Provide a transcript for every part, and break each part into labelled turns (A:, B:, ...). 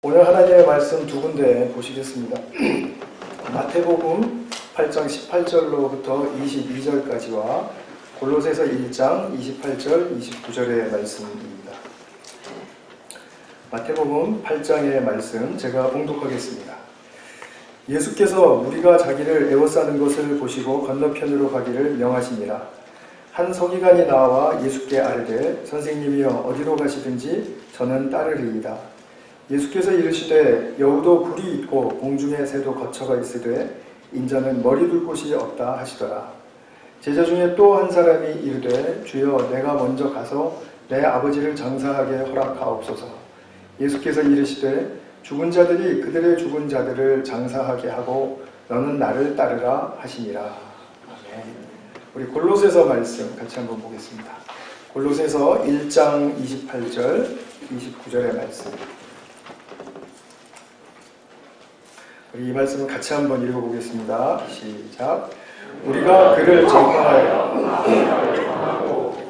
A: 오늘 하나님의 말씀 두 군데 보시겠습니다. 마태복음 8장 18절로부터 22절까지와 골로새서 1장 28절, 29절의 말씀입니다. 마태복음 8장의 말씀 제가 봉독하겠습니다. 예수께서 무리가 자기를 에워싸는 것을 보시고 건너편으로 가기를 명하시니라. 한 서기관이 나와 예수께 아뢰되 선생님이여 어디로 가시든지 저는 따르리이다. 예수께서 이르시되 여우도 굴이 있고 공중에 새도 거처가 있으되 인자는 머리 둘 곳이 없다 하시더라. 제자 중에 또 한 사람이 이르되 주여 내가 먼저 가서 내 아버지를 장사하게 허락하옵소서. 예수께서 이르시되 죽은 자들이 그들의 죽은 자들을 장사하게 하고 너는 나를 따르라 하시니라. 아멘. 우리 골로새서 말씀 같이 한번 보겠습니다. 골로새서 1장 28절 29절의 말씀. 우리 이 말씀을 같이 한번 읽어보겠습니다. 시작. 우리가 그를 전파하여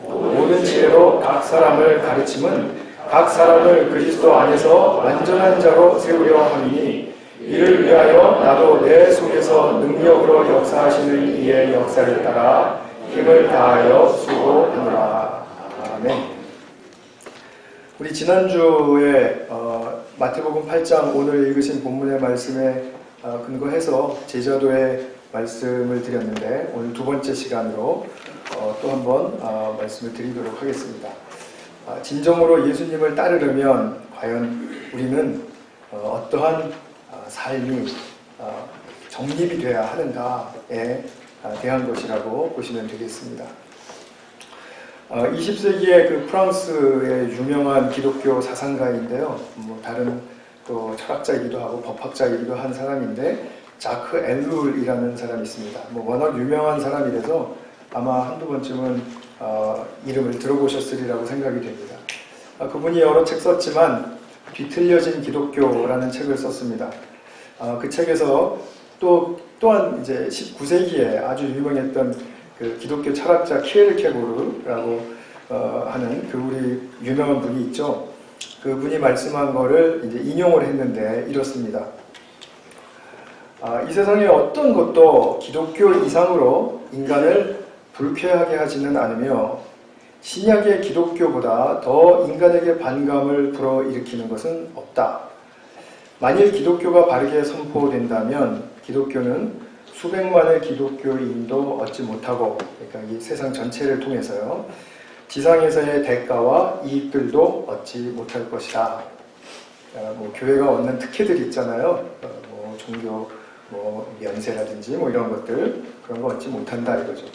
A: 모든 지혜로 각 사람을 가르침은 각 사람을 그리스도 안에서 완전한 자로 세우려 함이니 이를 위하여 나도 내 속에서 능력으로 역사하시는 이의 역사를 따라 힘을 다하여 수고하노라. 아멘. 우리 지난주에 마태복음 8장 오늘 읽으신 본문의 말씀에 근거해서 제자도의 말씀을 드렸는데 오늘 두 번째 시간으로 또 한번 말씀을 드리도록 하겠습니다. 진정으로 예수님을 따르려면 과연 우리는 어떠한 삶이 정립이 돼야 하는가에 대한 것이라고 보시면 되겠습니다. 20세기의 그 프랑스의 유명한 기독교 사상가인데요. 다른 또 철학자이기도 하고 법학자이기도 한 사람인데 자크 엘룰이라는 사람이 있습니다. 워낙 유명한 사람이라서 아마 한두 번쯤은 이름을 들어보셨으리라고 생각이 됩니다. 그분이 여러 책 썼지만 뒤틀려진 기독교라는 책을 썼습니다. 그 책에서 또한 이제 19세기에 아주 유명했던 그 기독교 철학자 키엘케고르라고 하는 그 우리 유명한 분이 있죠. 그분이 말씀한 거를 이제 인용을 했는데 이렇습니다. 이 세상에 어떤 것도 기독교 이상으로 인간을 불쾌하게 하지는 않으며 신약의 기독교보다 더 인간에게 반감을 불어일으키는 것은 없다. 만일 기독교가 바르게 선포된다면 기독교는 수백만의 기독교인도 얻지 못하고, 그러니까 이 세상 전체를 통해서요, 지상에서의 대가와 이익들도 얻지 못할 것이다. 교회가 얻는 특혜들 있잖아요. 종교, 면세라든지 이런 것들, 그런 거 얻지 못한다 이거죠.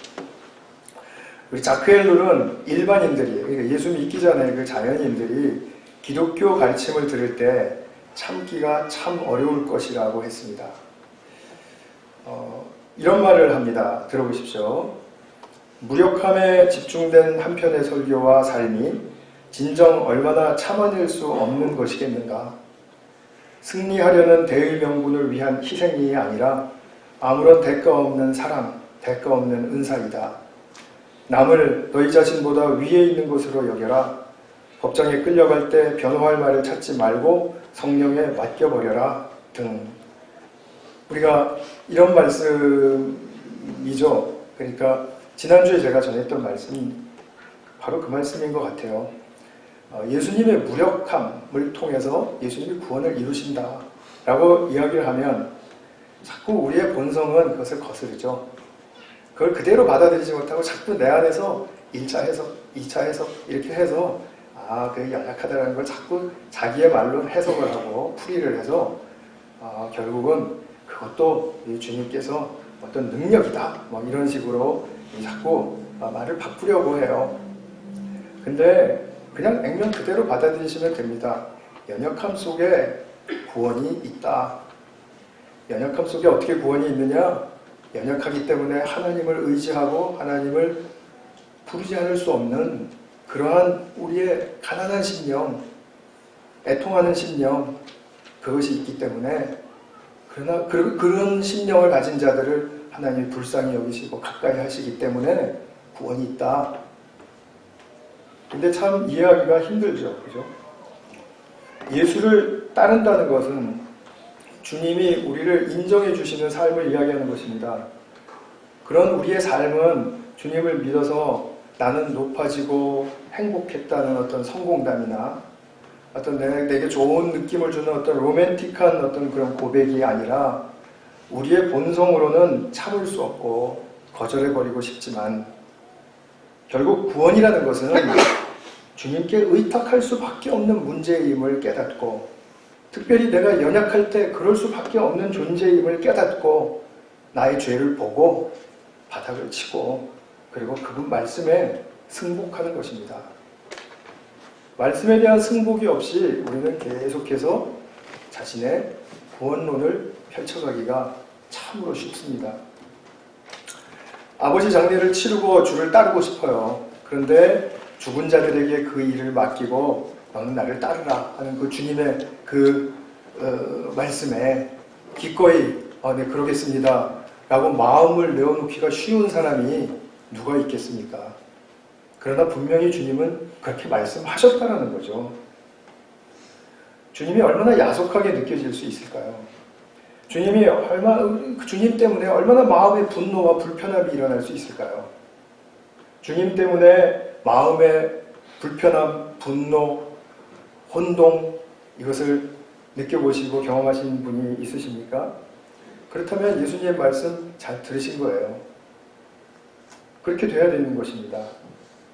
A: 우리 자크 엘룰은 일반인들이, 그러니까 예수 믿기 전에 그 자연인들이 기독교 가르침을 들을 때 참기가 참 어려울 것이라고 했습니다. 이런 말을 합니다. 들어보십시오. 무력함에 집중된 한편의 설교와 삶이 진정 얼마나 참아낼 수 없는 것이겠는가. 승리하려는 대의 명분을 위한 희생이 아니라 아무런 대가 없는 사랑, 대가 없는 은사이다. 남을 너희 자신보다 위에 있는 것으로 여겨라. 법정에 끌려갈 때 변호할 말을 찾지 말고 성령에 맡겨버려라 등. 우리가 이런 말씀이죠. 그러니까 지난주에 제가 전했던 말씀이 바로 그 말씀인 것 같아요. 예수님의 무력함을 통해서 예수님이 구원을 이루신다 라고 이야기를 하면 자꾸 우리의 본성은 그것을 거스르죠. 그걸 그대로 받아들이지 못하고 자꾸 내 안에서 1차 해석, 2차 해석 이렇게 해서 그게 연약하다는 걸 자꾸 자기의 말로 해석을 하고 풀이를 해서 결국은 그것도 주님께서 어떤 능력이다 이런 식으로 자꾸 말을 바꾸려고 해요. 근데 그냥 액면 그대로 받아들이시면 됩니다. 연약함 속에 구원이 있다. 연약함 속에 어떻게 구원이 있느냐? 연약하기 때문에 하나님을 의지하고 하나님을 부르지 않을 수 없는 그러한 우리의 가난한 심령, 애통하는 심령, 그것이 있기 때문에 그러나 그런 심령을 가진 자들을 하나님이 불쌍히 여기시고 가까이 하시기 때문에 구원이 있다. 근데 참 이해하기가 힘들죠. 그죠? 예수를 따른다는 것은 주님이 우리를 인정해 주시는 삶을 이야기하는 것입니다. 그런 우리의 삶은 주님을 믿어서 나는 높아지고 행복했다는 어떤 성공담이나 어떤 내게 좋은 느낌을 주는 어떤 로맨틱한 어떤 그런 고백이 아니라 우리의 본성으로는 참을 수 없고 거절해버리고 싶지만 결국 구원이라는 것은 주님께 의탁할 수밖에 없는 문제임을 깨닫고 특별히 내가 연약할 때 그럴 수밖에 없는 존재임을 깨닫고 나의 죄를 보고 바닥을 치고 그리고 그분 말씀에 승복하는 것입니다. 말씀에 대한 승복이 없이 우리는 계속해서 자신의 구원론을 펼쳐가기가 참으로 쉽습니다. 아버지 장례를 치르고 주를 따르고 싶어요. 그런데 죽은 자들에게 그 일을 맡기고 너는 나를 따르라 하는 그 주님의 그 말씀에 기꺼이 네 그러겠습니다 라고 마음을 내어놓기가 쉬운 사람이 누가 있겠습니까? 그러나 분명히 주님은 그렇게 말씀하셨다는 거죠. 주님이 얼마나 야속하게 느껴질 수 있을까요? 주님 때문에 얼마나 마음의 분노와 불편함이 일어날 수 있을까요? 주님 때문에 마음의 불편함, 분노, 혼동 이것을 느껴보시고 경험하신 분이 있으십니까? 그렇다면 예수님의 말씀 잘 들으신 거예요. 그렇게 돼야 되는 것입니다.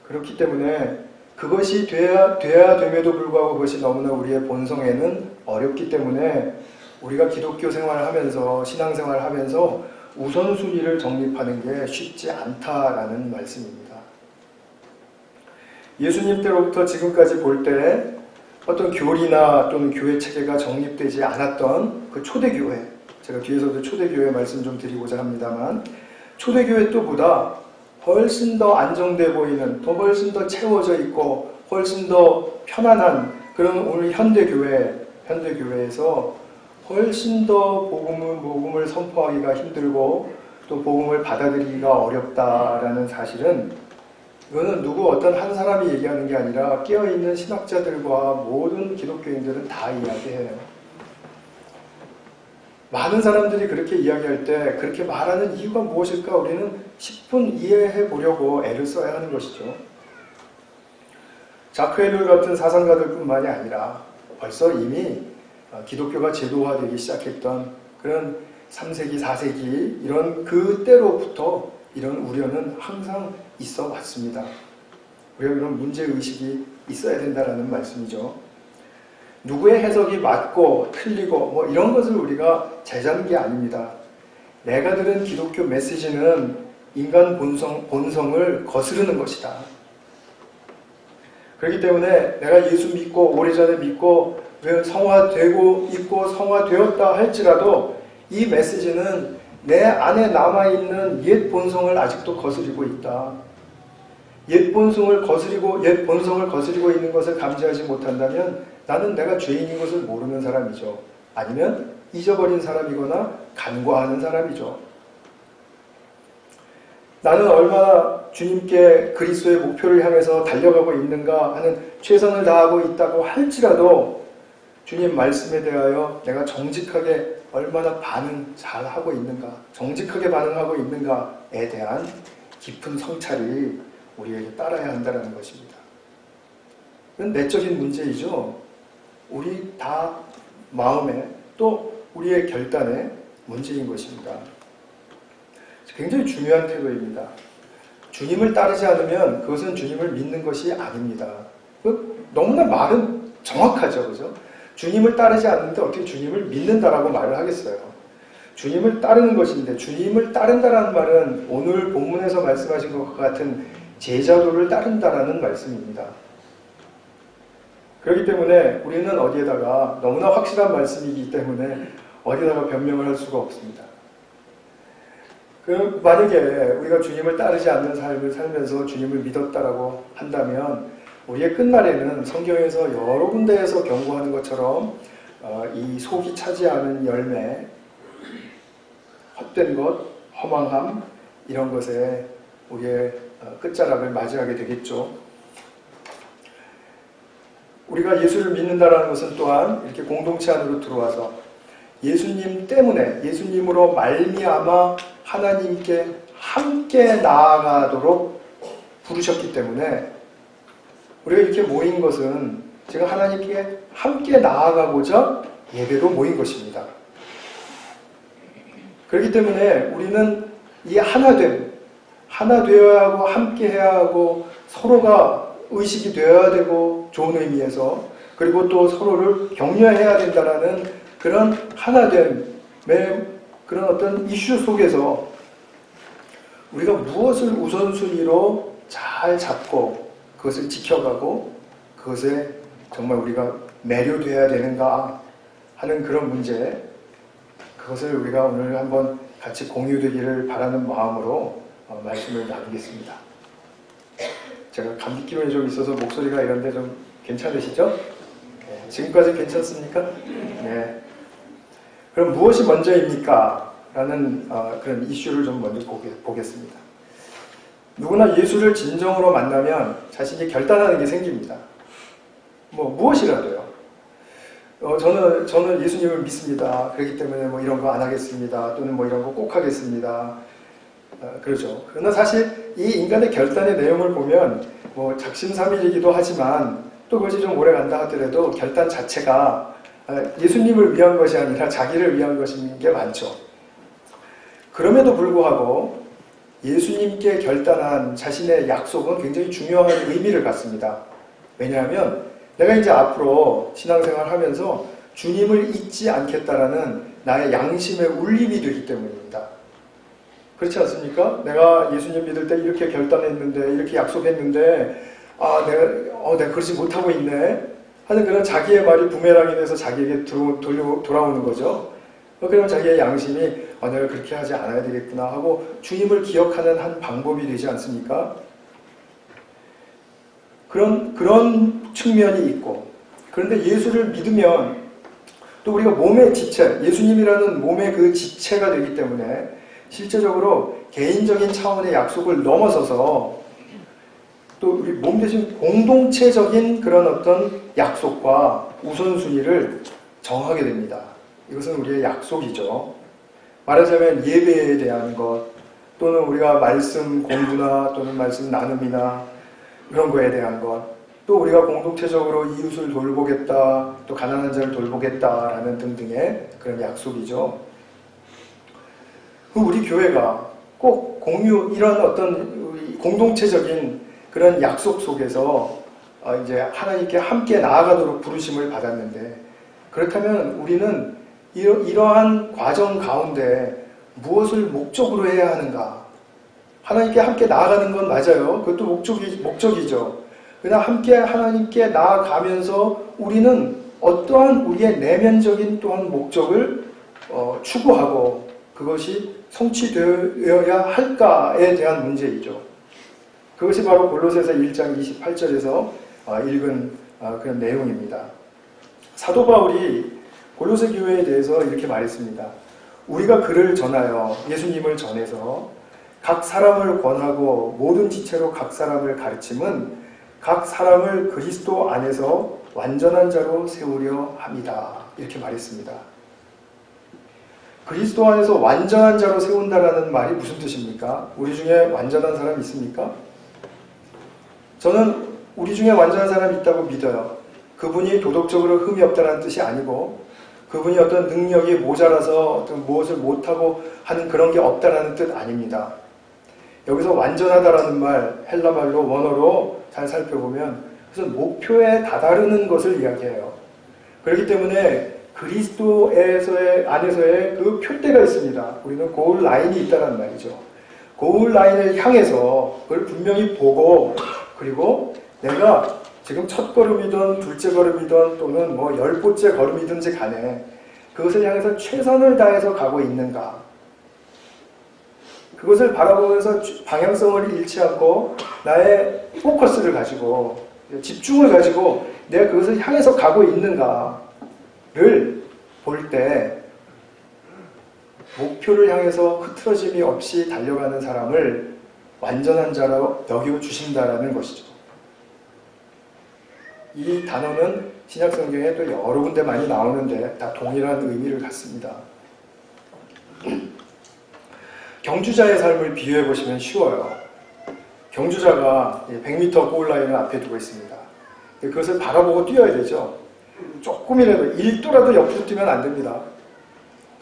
A: 그렇기 때문에 그것이 돼야 됨에도 불구하고 그것이 너무나 우리의 본성에는 어렵기 때문에 우리가 기독교 생활을 하면서 신앙생활을 하면서 우선순위를 정립하는 게 쉽지 않다라는 말씀입니다. 예수님 때로부터 지금까지 볼 때 어떤 교리나 또는 교회 체계가 정립되지 않았던 그 초대교회, 제가 뒤에서도 초대교회 말씀 좀 드리고자 합니다만 초대교회 때보다 훨씬 더 안정돼 보이는, 더 훨씬 더 채워져 있고 훨씬 더 편안한 그런 오늘 현대교회에서 훨씬 더 복음을 선포하기가 힘들고 또 복음을 받아들이기가 어렵다라는 사실은 이거는 어떤 한 사람이 얘기하는 게 아니라 깨어있는 신학자들과 모든 기독교인들은 다 이야기해요. 많은 사람들이 그렇게 이야기할 때 그렇게 말하는 이유가 무엇일까 우리는 10분 이해해 보려고 애를 써야 하는 것이죠. 자크 헬룰 같은 사상가들 뿐만이 아니라 벌써 이미 기독교가 제도화되기 시작했던 그런 3세기, 4세기 이런 그때로부터 이런 우려는 항상 있어 왔습니다. 우리가 그런 문제의식이 있어야 된다는 말씀이죠. 누구의 해석이 맞고 틀리고 이런 것을 우리가 재자는 게 아닙니다. 내가 들은 기독교 메시지는 인간 본성을 거스르는 것이다. 그렇기 때문에 내가 예수 믿고 오래전에 믿고 성화되고 있고 성화되었다 할지라도 이 메시지는 내 안에 남아있는 옛 본성을 아직도 거스리고 있다. 옛 본성을 거스리고 있는 것을 감지하지 못한다면 나는 내가 죄인인 것을 모르는 사람이죠. 아니면 잊어버린 사람이거나 간과하는 사람이죠. 나는 얼마나 주님께 그리스도의 목표를 향해서 달려가고 있는가 하는 최선을 다하고 있다고 할지라도 주님 말씀에 대하여 내가 정직하게 얼마나 잘하고 있는가, 정직하게 반응하고 있는가에 대한 깊은 성찰이 우리에게 따라야 한다는 것입니다. 이건 내적인 문제이죠. 우리 다 마음에 또 우리의 결단에 문제인 것입니다. 굉장히 중요한 태도입니다. 주님을 따르지 않으면 그것은 주님을 믿는 것이 아닙니다. 너무나 말은 정확하죠. 그죠? 주님을 따르지 않는데 어떻게 주님을 믿는다라고 말을 하겠어요. 주님을 따르는 것인데 주님을 따른다라는 말은 오늘 본문에서 말씀하신 것과 같은 제자도를 따른다라는 말씀입니다. 그렇기 때문에 우리는 어디에다가 너무나 확실한 말씀이기 때문에 어디다가 변명을 할 수가 없습니다. 만약에 우리가 주님을 따르지 않는 삶을 살면서 주님을 믿었다라고 한다면 우리의 끝날에는 성경에서 여러 군데에서 경고하는 것처럼 이 속이 차지하는 열매, 헛된 것, 허망함 이런 것에 우리의 끝자락을 맞이하게 되겠죠. 우리가 예수를 믿는다는 것은 또한 이렇게 공동체 안으로 들어와서 예수님 때문에, 예수님으로 말미암아 하나님께 함께 나아가도록 부르셨기 때문에 우리가 이렇게 모인 것은 지금 하나님께 함께 나아가고자 예배로 모인 것입니다. 그렇기 때문에 우리는 이 하나됨, 하나 되어야 하고 함께 해야 하고 서로가 의식이 되어야 되고 좋은 의미에서, 그리고 또 서로를 격려해야 된다는 그런 하나됨의 그런 어떤 이슈 속에서 우리가 무엇을 우선순위로 잘 잡고 그것을 지켜가고 그것에 정말 우리가 매료되어야 되는가 하는 그런 문제, 그것을 우리가 오늘 한번 같이 공유되기를 바라는 마음으로 말씀을 나누겠습니다. 제가 감기 기운이 좀 있어서 목소리가 이런데 좀 괜찮으시죠? 네, 지금까지 괜찮습니까? 네. 그럼 무엇이 먼저입니까? 라는 그런 이슈를 좀 먼저 보겠습니다. 누구나 예수를 진정으로 만나면 자신이 결단하는 게 생깁니다. 무엇이라도요. 저는 예수님을 믿습니다. 그렇기 때문에 이런 거 안 하겠습니다. 또는 이런 거 꼭 하겠습니다. 그러죠. 그러나 사실 이 인간의 결단의 내용을 보면 작심삼일이기도 하지만 또 그것이 좀 오래 간다 하더라도 결단 자체가 예수님을 위한 것이 아니라 자기를 위한 것인 게 많죠. 그럼에도 불구하고 예수님께 결단한 자신의 약속은 굉장히 중요한 의미를 갖습니다. 왜냐하면 내가 이제 앞으로 신앙생활을 하면서 주님을 잊지 않겠다라는 나의 양심의 울림이 되기 때문입니다. 그렇지 않습니까? 내가 예수님 믿을 때 이렇게 결단했는데, 이렇게 약속했는데, 내가 그러지 못하고 있네 하는 그런 자기의 말이 부메랑이 돼서 자기에게 돌아오는 거죠. 그럼 자기의 양심이 내가 그렇게 하지 않아야 되겠구나 하고 주님을 기억하는 한 방법이 되지 않습니까? 그런 측면이 있고, 그런데 예수를 믿으면 또 우리가 몸의 지체, 예수님이라는 몸의 그 지체가 되기 때문에 실제적으로 개인적인 차원의 약속을 넘어서서 또 우리 몸 대신 공동체적인 그런 어떤 약속과 우선순위를 정하게 됩니다. 이것은 우리의 약속이죠. 말하자면 예배에 대한 것, 또는 우리가 말씀 공부나 또는 말씀 나눔이나 그런 거에 대한 것, 또 우리가 공동체적으로 이웃을 돌보겠다, 또 가난한 자를 돌보겠다라는 등등의 그런 약속이죠. 우리 교회가 꼭 이런 어떤 공동체적인 그런 약속 속에서 이제 하나님께 함께 나아가도록 부르심을 받았는데, 그렇다면 우리는 이러한 과정 가운데 무엇을 목적으로 해야 하는가? 하나님께 함께 나아가는 건 맞아요. 그것도 목적이죠. 그러나 함께 하나님께 나아가면서 우리는 어떠한 우리의 내면적인 또한 목적을 추구하고 그것이 성취되어야 할까에 대한 문제이죠. 그것이 바로 골로새서 1장 28절에서 읽은 그런 내용입니다. 사도 바울이 골로새 교회에 대해서 이렇게 말했습니다. 우리가 그를 전하여 예수님을 전해서 각 사람을 권하고 모든 지체로 각 사람을 가르침은 각 사람을 그리스도 안에서 완전한 자로 세우려 합니다. 이렇게 말했습니다. 그리스도 안에서 완전한 자로 세운다라는 말이 무슨 뜻입니까? 우리 중에 완전한 사람 있습니까? 저는 우리 중에 완전한 사람이 있다고 믿어요. 그분이 도덕적으로 흠이 없다는 뜻이 아니고, 그분이 어떤 능력이 모자라서 어떤 무엇을 못하고 하는 그런 게 없다는 뜻 아닙니다. 여기서 완전하다라는 말, 헬라말로 원어로 잘 살펴보면 그것은 목표에 다다르는 것을 이야기해요. 그렇기 때문에 그리스도에서의 안에서의 그 표대가 있습니다. 우리는 고울 라인이 있다는 말이죠. 고울 라인을 향해서 그걸 분명히 보고, 그리고 내가 지금 첫 걸음이든 둘째 걸음이든 또는 10번째 걸음이든지 간에 그것을 향해서 최선을 다해서 가고 있는가, 그것을 바라보면서 방향성을 잃지 않고 나의 포커스를 가지고 집중을 가지고 내가 그것을 향해서 가고 있는가를 볼 때 목표를 향해서 흐트러짐이 없이 달려가는 사람을 완전한 자로 여겨 주신다라는 것이죠. 이 단어는 신약 성경에 또 여러 군데 많이 나오는데 다 동일한 의미를 갖습니다. 경주자의 삶을 비유해 보시면 쉬워요. 경주자가 100m 골라인을 앞에 두고 있습니다. 그것을 바라보고 뛰어야 되죠. 조금이라도 1도라도 옆으로 뛰면 안 됩니다.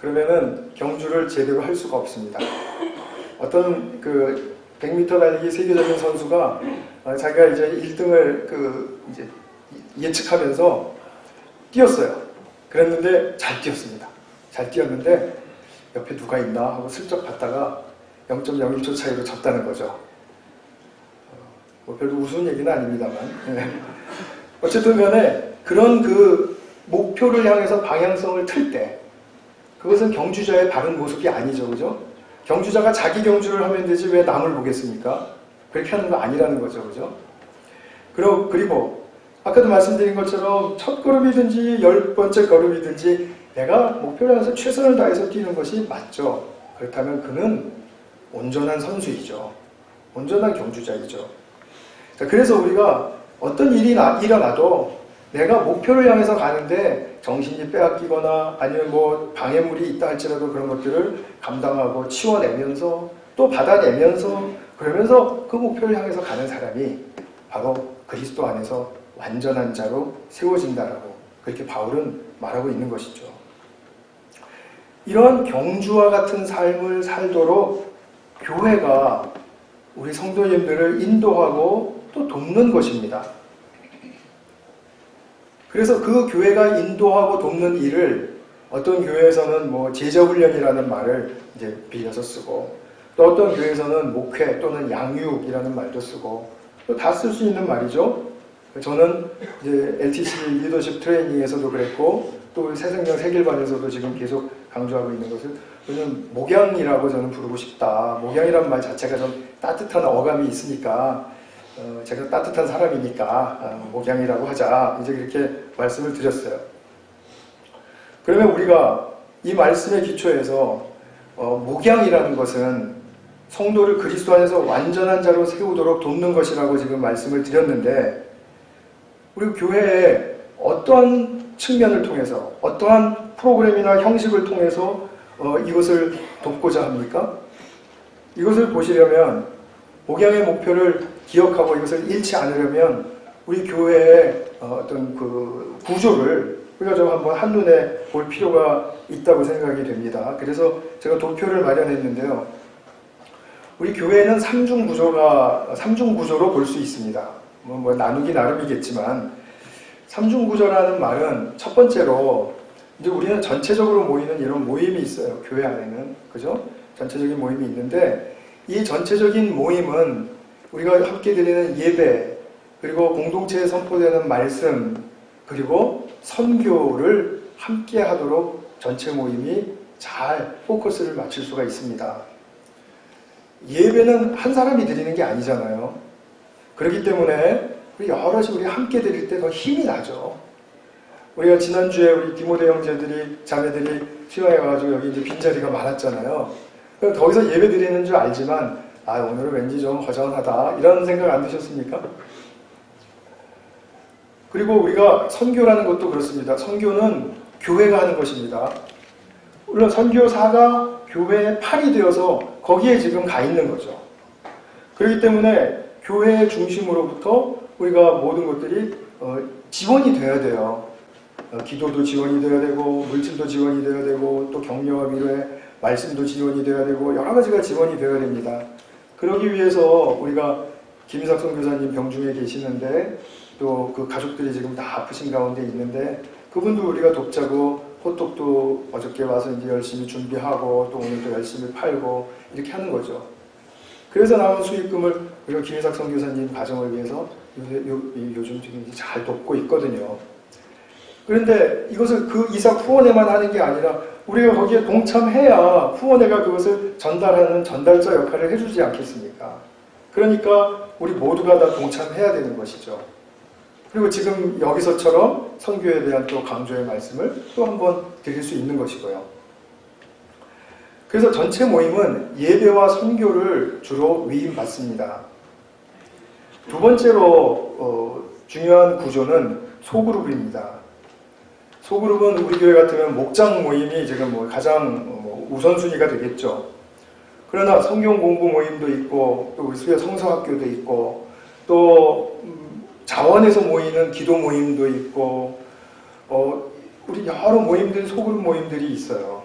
A: 그러면은 경주를 제대로 할 수가 없습니다. 어떤 그 100m 달리기 세계적인 선수가 자기가 이제 1등을 이제 예측하면서 뛰었어요. 그랬는데 잘 뛰었습니다. 잘 뛰었는데 옆에 누가 있나 하고 슬쩍 봤다가 0.01초 차이로 졌다는 거죠. 별로 우스운 얘기는 아닙니다만. 어쨌든 간에 그런 그 목표를 향해서 방향성을 틀 때 그것은 경주자의 바른 모습이 아니죠. 그죠? 경주자가 자기 경주를 하면 되지 왜 남을 보겠습니까? 그렇게 하는 거 아니라는 거죠. 그죠? 그리고 아까도 말씀드린 것처럼 첫 걸음이든지 10번째 걸음이든지 내가 목표를 향해서 최선을 다해서 뛰는 것이 맞죠. 그렇다면 그는 온전한 선수이죠. 온전한 경주자이죠. 자, 그래서 우리가 어떤 일이 일어나도 내가 목표를 향해서 가는데 정신이 빼앗기거나 아니면 뭐 방해물이 있다 할지라도 그런 것들을 감당하고 치워내면서 또 받아내면서 그러면서 그 목표를 향해서 가는 사람이 바로 그리스도 안에서 완전한 자로 세워진다라고 그렇게 바울은 말하고 있는 것이죠. 이러한 경주와 같은 삶을 살도록 교회가 우리 성도님들을 인도하고 또 돕는 것입니다. 그래서 그 교회가 인도하고 돕는 일을 어떤 교회에서는 뭐 제자훈련이라는 말을 이제 빌려서 쓰고 또 어떤 교회에서는 목회 또는 양육이라는 말도 쓰고 또 다 쓸 수 있는 말이죠. 저는 이제 LTC 리더십 트레이닝에서도 그랬고 또 새생명 세길반에서도 지금 계속 강조하고 있는 것을 저는 목양이라고 저는 부르고 싶다. 목양이라는 말 자체가 좀 따뜻한 어감이 있으니까 제가 따뜻한 사람이니까 목양이라고 하자 이제 그렇게 말씀을 드렸어요. 그러면 우리가 이 말씀의 기초에서 목양이라는 것은 성도를 그리스도 안에서 완전한 자로 세우도록 돕는 것이라고 지금 말씀을 드렸는데 우리 교회에 어떠한 측면을 통해서 어떠한 프로그램이나 형식을 통해서 이것을 돕고자 합니까? 이것을 보시려면 목양의 목표를 기억하고 이것을 잃지 않으려면 우리 교회의 어떤 그 구조를 우리가 좀 한번 한눈에 볼 필요가 있다고 생각이 됩니다. 그래서 제가 도표를 마련했는데요. 우리 교회는 삼중 구조로 볼 수 있습니다. 뭐 나누기 나름이겠지만 삼중 구조라는 말은 첫 번째로 이제 우리는 전체적으로 모이는 이런 모임이 있어요. 교회 안에는 그죠? 전체적인 모임이 있는데 이 전체적인 모임은 우리가 함께 드리는 예배 그리고 공동체에 선포되는 말씀 그리고 선교를 함께 하도록 전체 모임이 잘 포커스를 맞출 수가 있습니다. 예배는 한 사람이 드리는 게 아니잖아요. 그렇기 때문에 여럿이 우리 함께 드릴 때 더 힘이 나죠. 우리가 지난주에 우리 디모데 형제들이 자매들이 수영해가지고 여기 이제 빈자리가 많았잖아요. 거기서 예배 드리는 줄 알지만 오늘은 왠지 좀 허전하다 이런 생각 안 드셨습니까? 그리고 우리가 선교라는 것도 그렇습니다. 선교는 교회가 하는 것입니다. 물론 선교사가 교회의 팔이 되어서 거기에 지금 가 있는 거죠. 그렇기 때문에 교회의 중심으로부터 우리가 모든 것들이 지원이 돼야 돼요. 기도도 지원이 돼야 되고 물질도 지원이 돼야 되고 또 격려와 위로의 말씀도 지원이 돼야 되고 여러 가지가 지원이 되어야 됩니다. 그러기 위해서 우리가 김희석 선교사님 병중에 계시는데 또 그 가족들이 지금 다 아프신 가운데 있는데 그분도 우리가 돕자고 호떡도 어저께 와서 이제 열심히 준비하고 또 오늘도 열심히 팔고 이렇게 하는 거죠. 그래서 나온 수익금을 우리가 김희석 선교사님 가정을 위해서 요즘 지금 잘 돕고 있거든요. 그런데 이것을 그 이삭 후원회만 하는 게 아니라 우리가 거기에 동참해야 후원회가 그것을 전달하는 전달자 역할을 해주지 않겠습니까? 그러니까 우리 모두가 다 동참해야 되는 것이죠. 그리고 지금 여기서처럼 선교에 대한 또 강조의 말씀을 또 한번 드릴 수 있는 것이고요. 그래서 전체 모임은 예배와 선교를 주로 위임받습니다. 두 번째로 중요한 구조는 소그룹입니다. 소그룹은 우리 교회 같으면 목장 모임이 지금 뭐 가장 우선순위가 되겠죠. 그러나 성경 공부 모임도 있고, 또 우리 수요 성서학교도 있고, 또 자원에서 모이는 기도 모임도 있고, 우리 여러 모임들, 소그룹 모임들이 있어요.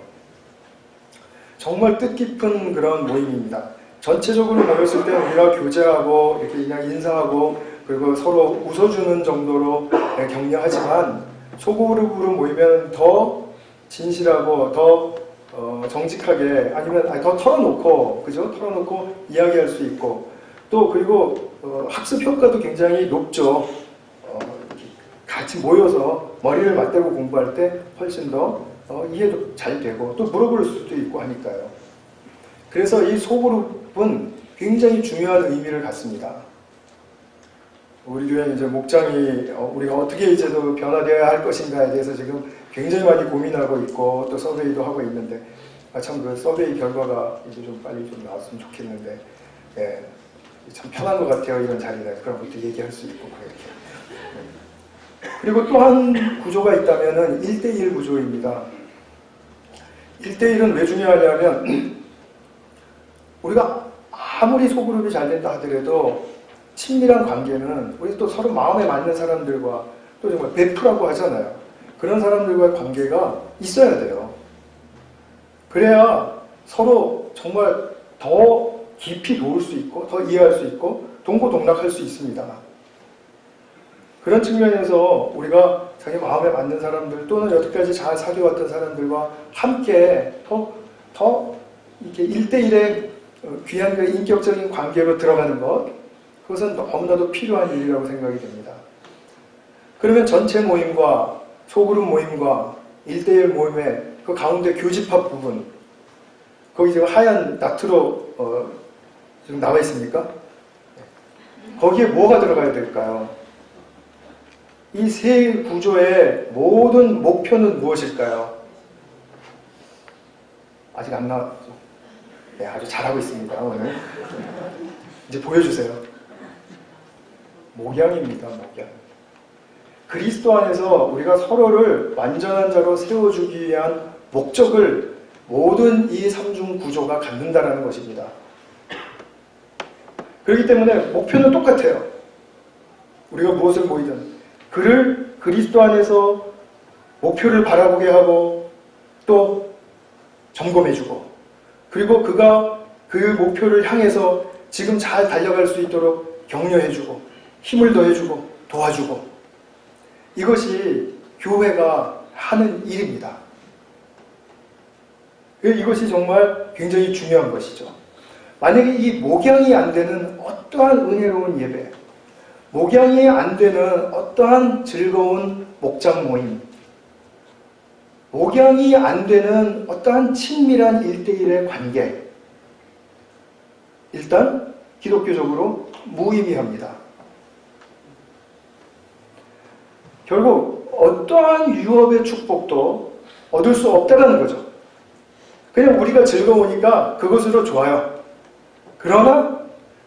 A: 정말 뜻깊은 그런 모임입니다. 전체적으로 모였을 때 우리가 교제하고 이렇게 그냥 인사하고 그리고 서로 웃어주는 정도로 격려하지만 소그룹으로 모이면 더 진실하고 더 정직하게 아니면 더 털어놓고 그죠? 털어놓고 이야기할 수 있고 또 그리고 학습 효과도 굉장히 높죠. 같이 모여서 머리를 맞대고 공부할 때 훨씬 더 이해도 잘 되고 또 물어볼 수도 있고 하니까요. 그래서 이 소그룹은 굉장히 중요한 의미를 갖습니다. 우리 교회는 이제 목장이 우리가 어떻게 이제 더 변화되어야 할 것인가에 대해서 지금 굉장히 많이 고민하고 있고 또 서베이도 하고 있는데 참 그 서베이 결과가 이제 좀 빨리 좀 나왔으면 좋겠는데 예, 참 편한 것 같아요. 이런 자리에 그런 것도 얘기할 수 있고 그렇게. 그리고 또 한 구조가 있다면은 1대1 구조입니다. 1대1은 왜 중요하냐면 우리가 아무리 소그룹이 잘 된다 하더라도 친밀한 관계는 우리 또 서로 마음에 맞는 사람들과 또 정말 베프라고 하잖아요. 그런 사람들과의 관계가 있어야 돼요. 그래야 서로 정말 더 깊이 도울 수 있고 더 이해할 수 있고 동고동락할 수 있습니다. 그런 측면에서 우리가 자기 마음에 맞는 사람들 또는 여태까지 잘 사귀어왔던 사람들과 함께 더 이렇게 1대1의 귀한 그 인격적인 관계로 들어가는 것 그것은 너무나도 필요한 일이라고 생각이 됩니다. 그러면 전체 모임과 소그룹 모임과 1대1 모임의 그 가운데 교집합 부분 거기 지금 하얀 나트로 지금 나와 있습니까? 거기에 뭐가 들어가야 될까요? 이 세 구조의 모든 목표는 무엇일까요? 아직 안 나왔죠? 네, 아주 잘하고 있습니다, 오늘. 이제 보여주세요. 목양입니다, 목양. 그리스도 안에서 우리가 서로를 완전한 자로 세워주기 위한 목적을 모든 이 삼중 구조가 갖는다는 것입니다. 그렇기 때문에 목표는 똑같아요. 우리가 무엇을 모이든 그를 그리스도 안에서 목표를 바라보게 하고 또 점검해주고 그리고 그가 그 목표를 향해서 지금 잘 달려갈 수 있도록 격려해주고 힘을 더해주고 도와주고 이것이 교회가 하는 일입니다. 이것이 정말 굉장히 중요한 것이죠. 만약에 이 목양이 안 되는 어떠한 은혜로운 예배 목양이 안 되는 어떠한 즐거운 목장 모임, 목양이 안 되는 어떠한 친밀한 1대1의 관계, 일단 기독교적으로 무의미합니다. 결국 어떠한 유업의 축복도 얻을 수 없다는 거죠. 그냥 우리가 즐거우니까 그것으로 좋아요. 그러나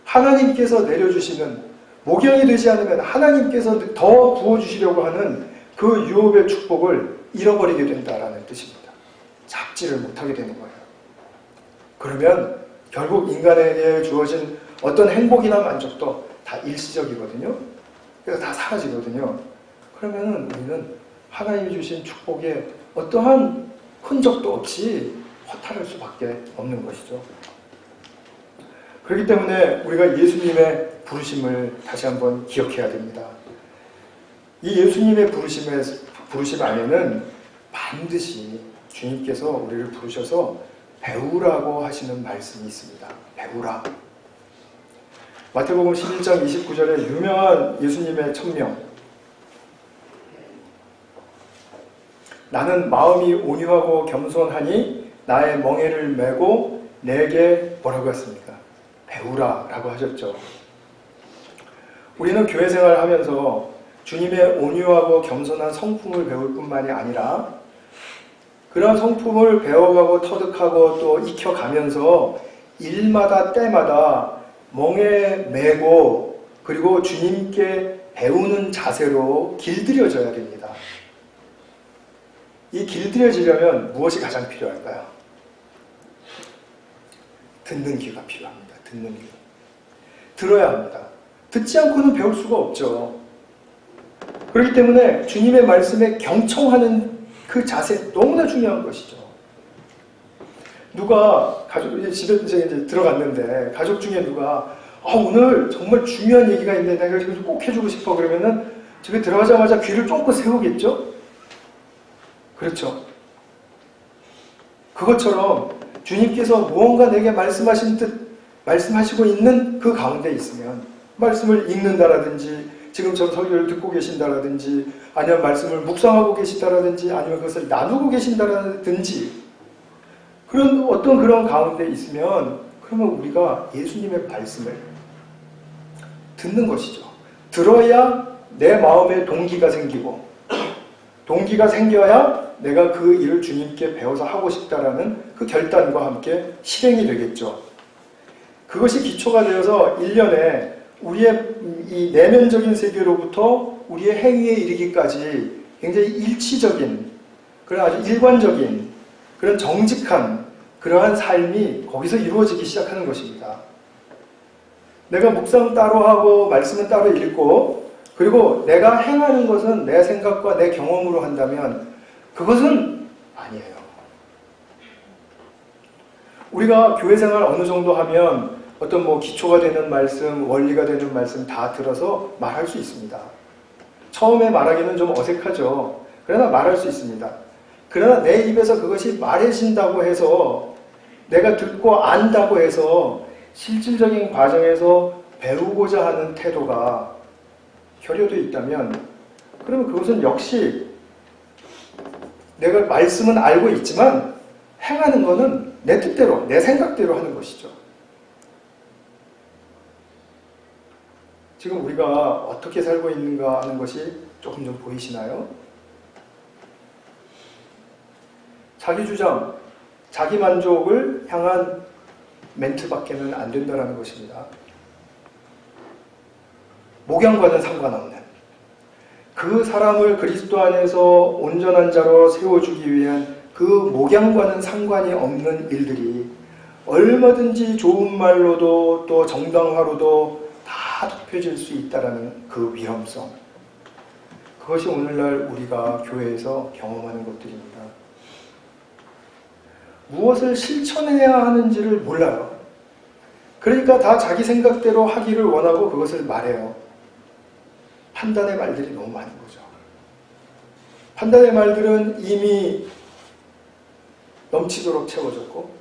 A: 하나님께서 내려주시는 목양이 되지 않으면 하나님께서 더 부어주시려고 하는 그 유업의 축복을 잃어버리게 된다라는 뜻입니다. 잡지를 못하게 되는 거예요. 그러면 결국 인간에게 주어진 어떤 행복이나 만족도 다 일시적이거든요. 그래서 다 사라지거든요. 그러면 우리는 하나님이 주신 축복에 어떠한 흔적도 없이 허탈할 수밖에 없는 것이죠. 그렇기 때문에 우리가 예수님의 부르심을 다시 한번 기억해야 됩니다. 이 예수님의 부르심 안에는 반드시 주님께서 우리를 부르셔서 배우라고 하시는 말씀이 있습니다. 배우라. 마태복음 11장 29절에 유명한 예수님의 천명. 나는 마음이 온유하고 겸손하니 나의 멍에를 메고 내게 뭐라고 했습니까? 배우라 라고 하셨죠. 우리는 교회 생활을 하면서 주님의 온유하고 겸손한 성품을 배울 뿐만이 아니라 그런 성품을 배워가고 터득하고 또 익혀가면서 일마다 때마다 멍에 메고 그리고 주님께 배우는 자세로 길들여져야 됩니다. 이 길들여지려면 무엇이 가장 필요할까요? 듣는 귀가 필요합니다. 듣는 귀. 들어야 합니다. 듣지 않고는 배울 수가 없죠. 그렇기 때문에 주님의 말씀에 경청하는 그 자세 너무나 중요한 것이죠. 누가 집에 이제 들어갔는데 가족 중에 누가 오늘 정말 중요한 얘기가 있는데 내가 이거 꼭 해주고 싶어 그러면은 집에 들어가자마자 귀를 쫑긋 세우겠죠? 그렇죠. 그것처럼 주님께서 무언가 내게 말씀하신 듯 말씀하시고 있는 그 가운데 있으면 말씀을 읽는다라든지 지금처럼 설교를 듣고 계신다라든지 아니면 말씀을 묵상하고 계신다라든지 아니면 그것을 나누고 계신다라든지 그런 가운데 있으면 그러면 우리가 예수님의 말씀을 듣는 것이죠. 들어야 내 마음에 동기가 생기고 동기가 생겨야 내가 그 일을 주님께 배워서 하고 싶다라는 그 결단과 함께 실행이 되겠죠. 그것이 기초가 되어서 1년에 우리의 이 내면적인 세계로부터 우리의 행위에 이르기까지 굉장히 일치적인 그런 아주 일관적인 그런 정직한 그러한 삶이 거기서 이루어지기 시작하는 것입니다. 내가 묵상 따로 하고 말씀은 따로 읽고 그리고 내가 행하는 것은 내 생각과 내 경험으로 한다면 그것은 아니에요. 우리가 교회 생활 어느 정도 하면 어떤 기초가 되는 말씀, 원리가 되는 말씀 다 들어서 말할 수 있습니다. 처음에 말하기는 좀 어색하죠. 그러나 말할 수 있습니다. 그러나 내 입에서 그것이 말해진다고 해서 내가 듣고 안다고 해서 실질적인 과정에서 배우고자 하는 태도가 결여되어 있다면 그러면 그것은 역시 내가 말씀은 알고 있지만 행하는 것은 내 뜻대로, 내 생각대로 하는 것이죠. 지금 우리가 어떻게 살고 있는가 하는 것이 조금 좀 보이시나요? 자기 주장, 자기 만족을 향한 멘트밖에는 안 된다는 것입니다. 목양과는 상관없는 그 사람을 그리스도 안에서 온전한 자로 세워주기 위한 그 목양과는 상관이 없는 일들이 얼마든지 좋은 말로도 또 정당화로도 다 덮여질 수 있다는 그 위험성, 그것이 오늘날 우리가 교회에서 경험하는 것들입니다. 무엇을 실천해야 하는지를 몰라요. 그러니까 다 자기 생각대로 하기를 원하고 그것을 말해요. 판단의 말들이 너무 많은 거죠. 판단의 말들은 이미 넘치도록 채워졌고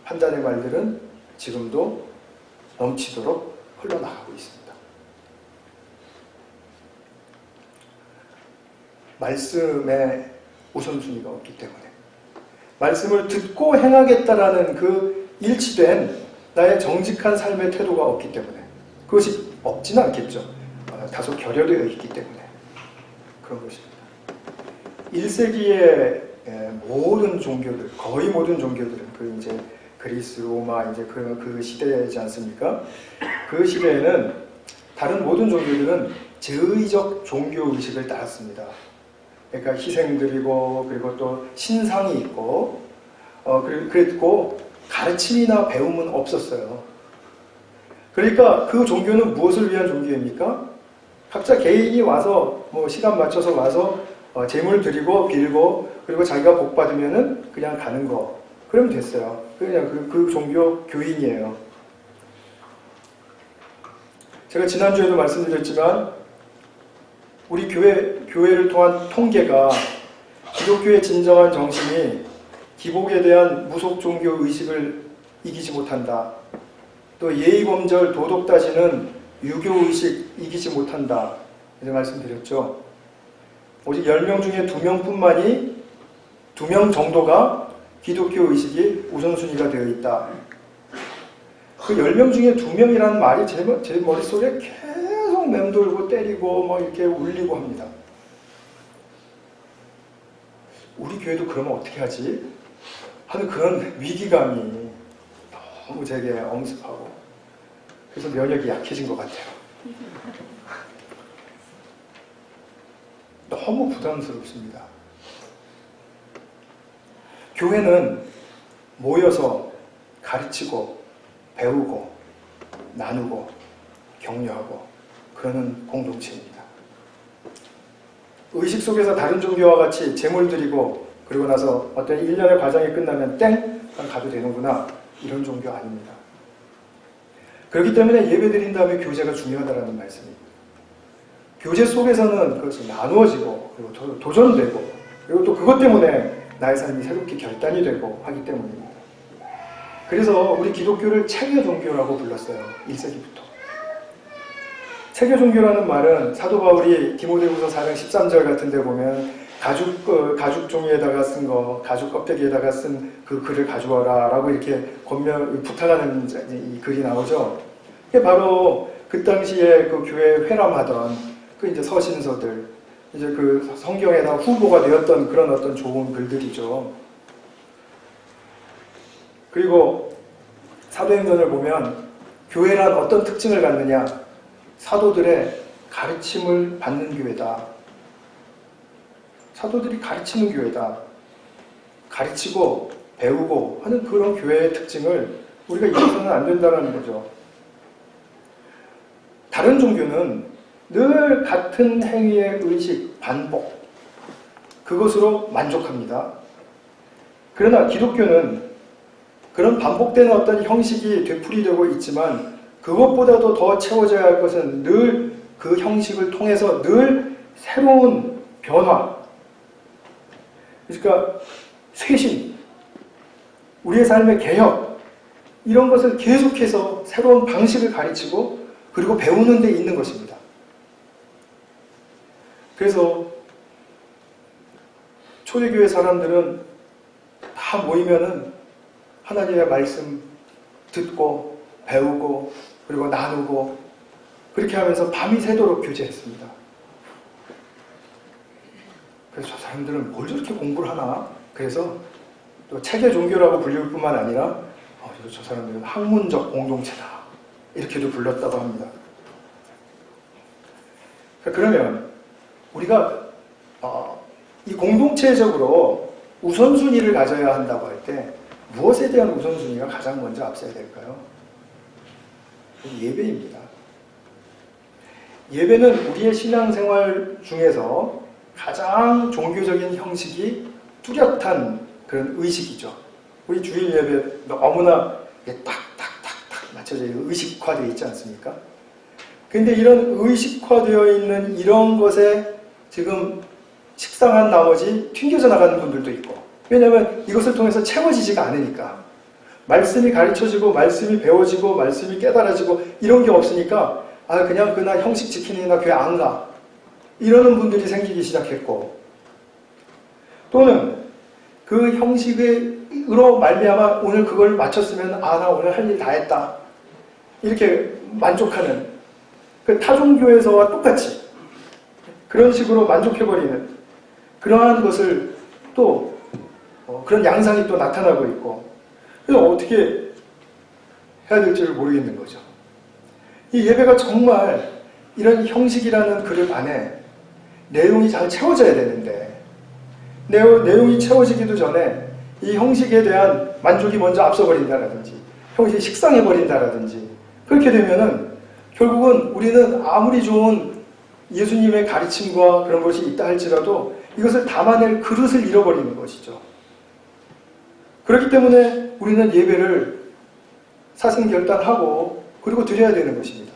A: 판단의 말들은 지금도 넘치도록 흘러나가고 있습니다. 말씀에 우선순위가 없기 때문에 말씀을 듣고 행하겠다라는 그 일치된 나의 정직한 삶의 태도가 없기 때문에 그것이 없지는 않겠죠. 다소 결여되어 있기 때문에 그런 것입니다. 1세기의 모든 종교들, 거의 모든 종교들은 그 이제 그리스, 로마 이제 그 시대이지 않습니까? 그 시대에는 다른 모든 종교들은 제의적 종교 의식을 따랐습니다. 그러니까 희생드리고 그리고 또 신상이 있고 그랬고 가르침이나 배움은 없었어요. 그러니까 그 종교는 무엇을 위한 종교입니까? 각자 개인이 와서 시간 맞춰서 와서 제물 드리고 빌고 그리고 자기가 복 받으면은 그냥 가는 거. 그러면 됐어요. 그냥 그 종교 교인이에요. 제가 지난주에도 말씀드렸지만 우리 교회를 통한 통계가 기독교의 진정한 정신이 기복에 대한 무속 종교 의식을 이기지 못한다. 또 예의범절 도덕 따지는 유교 의식 이기지 못한다. 이제 말씀드렸죠. 오직 10명 중에 2명뿐만이 2명 정도가 기독교 의식이 우선순위가 되어 있다. 그 10명 중에 2명이라는 말이 제 머릿속에 계속 맴돌고 때리고 이렇게 울리고 합니다. 우리 교회도 그러면 어떻게 하지? 하는 그런 위기감이 너무 제게 엄습하고 그래서 면역이 약해진 것 같아요. 너무 부담스럽습니다. 교회는 모여서 가르치고 배우고 나누고 격려하고 그러는 공동체입니다. 의식 속에서 다른 종교와 같이 제물 드리고 그리고 나서 어떤 일련의 과정이 끝나면 땡! 가도 되는구나, 이런 종교 아닙니다. 그렇기 때문에 예배 드린 다음에 교제가 중요하다는 말씀입니다. 교제 속에서는 그것이 나누어지고 그리고 도전되고 그리고 또 그것 때문에 나의 삶이 새롭게 결단이 되고 하기 때문입니다. 그래서 우리 기독교를 체계 종교라고 불렀어요. 1세기부터. 체계 종교라는 말은 사도 바울이 디모데후서 4장 13절 같은 데 보면 가죽 종이에다가 쓴 거, 가죽 껍데기에다가 쓴 그 글을 가져와라 라고 이렇게 부탁하는 이 글이 나오죠. 그게 바로 그 당시에 그 교회에 회람하던 그 이제 서신서들, 이제 그 성경에다 후보가 되었던 그런 어떤 좋은 글들이죠. 그리고 사도행전을 보면 교회란 어떤 특징을 갖느냐? 사도들의 가르침을 받는 교회다. 사도들이 가르치는 교회다. 가르치고 배우고 하는 그런 교회의 특징을 우리가 잊어서는 안 된다는 거죠. 다른 종교는 늘 같은 행위의 의식, 반복, 그것으로 만족합니다. 그러나 기독교는 그런 반복되는 어떤 형식이 되풀이되고 있지만 그것보다도 더 채워져야 할 것은 늘 그 형식을 통해서 늘 새로운 변화, 그러니까 쇄신, 우리의 삶의 개혁, 이런 것을 계속해서 새로운 방식을 가르치고 그리고 배우는 데 있는 것입니다. 그래서 초대교회 사람들은 다 모이면은 하나님의 말씀 듣고 배우고 그리고 나누고 그렇게 하면서 밤이 새도록 교제했습니다. 그래서 저 사람들은 뭘 저렇게 공부를 하나? 그래서 또 체계 종교라고 불릴 뿐만 아니라 저 사람들은 학문적 공동체다, 이렇게도 불렀다고 합니다. 그러면 우리가 이 공동체적으로 우선순위를 가져야 한다고 할 때 무엇에 대한 우선순위가 가장 먼저 앞서야 될까요? 예배입니다. 예배는 우리의 신앙생활 중에서 가장 종교적인 형식이 뚜렷한 그런 의식이죠. 우리 주일 예배 너무나 딱딱딱딱 맞춰져 있는 의식화되어 있지 않습니까? 근데 이런 의식화되어 있는 이런 것에 지금 식상한 나머지 튕겨져 나가는 분들도 있고, 왜냐하면 이것을 통해서 채워지지가 않으니까, 말씀이 가르쳐지고 말씀이 배워지고 말씀이 깨달아지고 이런 게 없으니까 그냥 그날 형식 지키니 나 교회 안 가, 이러는 분들이 생기기 시작했고, 또는 그 형식으로 말미암아 오늘 그걸 마쳤으면 나 오늘 할 일 다 했다, 이렇게 만족하는, 그 타종교에서와 똑같이 그런 식으로 만족해버리는 그러한 것을 또 그런 양상이 또 나타나고 있고, 그래서 어떻게 해야 될지를 모르겠는 거죠. 이 예배가 정말 이런 형식이라는 그릇 안에 내용이 잘 채워져야 되는데, 내용이 채워지기도 전에 이 형식에 대한 만족이 먼저 앞서버린다라든지 형식이 식상해버린다라든지, 그렇게 되면은 결국은 우리는 아무리 좋은 예수님의 가르침과 그런 것이 있다 할지라도 이것을 담아낼 그릇을 잃어버리는 것이죠. 그렇기 때문에 우리는 예배를 사승결단하고 그리고 드려야 되는 것입니다.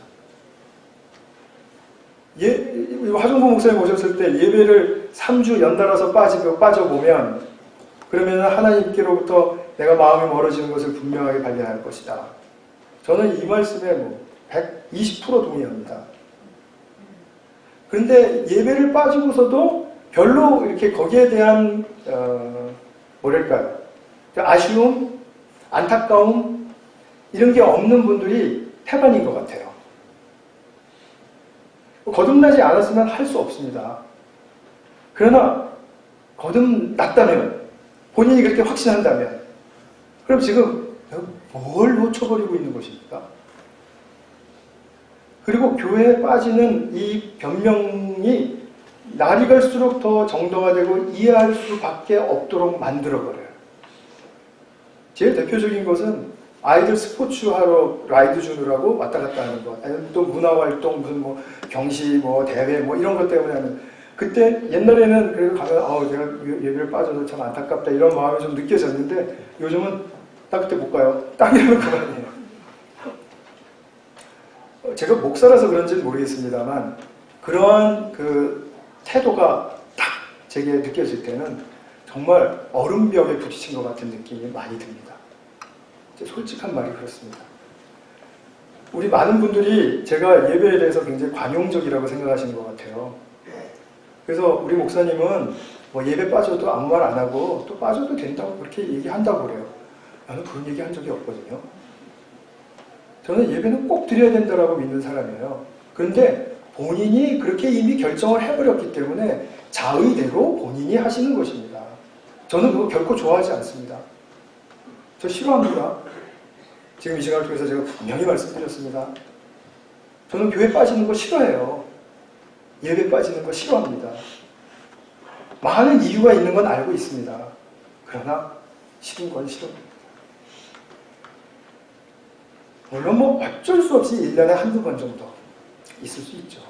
A: 화종구 목사님 오셨을 때 예배를 3주 연달아서 빠져보면 그러면 하나님께로부터 내가 마음이 멀어지는 것을 분명하게 발견할 것이다. 저는 이 말씀에 120% 동의합니다. 그런데 예배를 빠지고서도 별로 이렇게 거기에 대한 뭐랄까요, 아쉬움, 안타까움 이런 게 없는 분들이 태반인 것 같아요. 거듭나지 않았으면 할 수 없습니다. 그러나 거듭났다면, 본인이 그렇게 확신한다면, 그럼 지금 뭘 놓쳐버리고 있는 것입니까? 그리고 교회에 빠지는 이 변명이 날이 갈수록 더 정당화되고 이해할 수밖에 없도록 만들어버려요. 제일 대표적인 것은 아이들 스포츠 하러 라이드 주느라고 왔다 갔다 하는 것, 아니면 또 문화활동, 무슨 뭐 경시, 뭐 대회, 뭐 이런 것 때문에 하는. 그때 옛날에는 그래도 가면 내가 예배를 빠져서 참 안타깝다 이런 마음이 좀 느껴졌는데 요즘은 딱 그때 못 가요. 딱 이러면 그만이에요. 제가 목사라서 그런지는 모르겠습니다만 그러한 그 태도가 딱 제게 느껴질 때는 정말 얼음벽에 부딪힌 것 같은 느낌이 많이 듭니다. 솔직한 말이 그렇습니다. 우리 많은 분들이 제가 예배에 대해서 굉장히 관용적이라고 생각하시는 것 같아요. 그래서 우리 목사님은 뭐 예배 빠져도 아무 말 안 하고 또 빠져도 된다고 그렇게 얘기한다고 그래요. 나는 그런 얘기 한 적이 없거든요. 저는 예배는 꼭 드려야 된다고 믿는 사람이에요. 그런데 본인이 그렇게 이미 결정을 해버렸기 때문에 자의대로 본인이 하시는 것입니다. 저는 그거 결코 좋아하지 않습니다. 저 싫어합니다. 지금 이 시간을 통해서 제가 분명히 말씀드렸습니다. 저는 교회 빠지는 거 싫어해요. 예배 빠지는 거 싫어합니다. 많은 이유가 있는 건 알고 있습니다. 그러나 싫은 건 싫습니다. 물론 뭐 어쩔 수 없이 1년에 한두 번 정도 있을 수 있죠.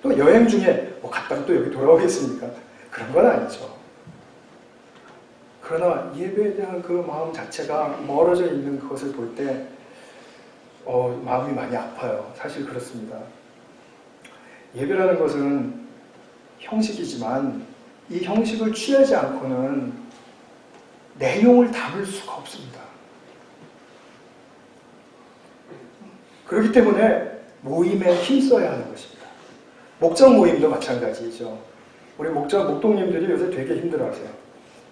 A: 또 여행 중에 뭐 갔다가 또 여기 돌아오겠습니까? 그런 건 아니죠. 그러나 예배에 대한 그 마음 자체가 멀어져 있는 그것을 볼 때 마음이 많이 아파요. 사실 그렇습니다. 예배라는 것은 형식이지만 이 형식을 취하지 않고는 내용을 담을 수가 없습니다. 그렇기 때문에 모임에 힘써야 하는 것입니다. 목장 모임도 마찬가지죠. 우리 목동님들이 요새 되게 힘들어하세요.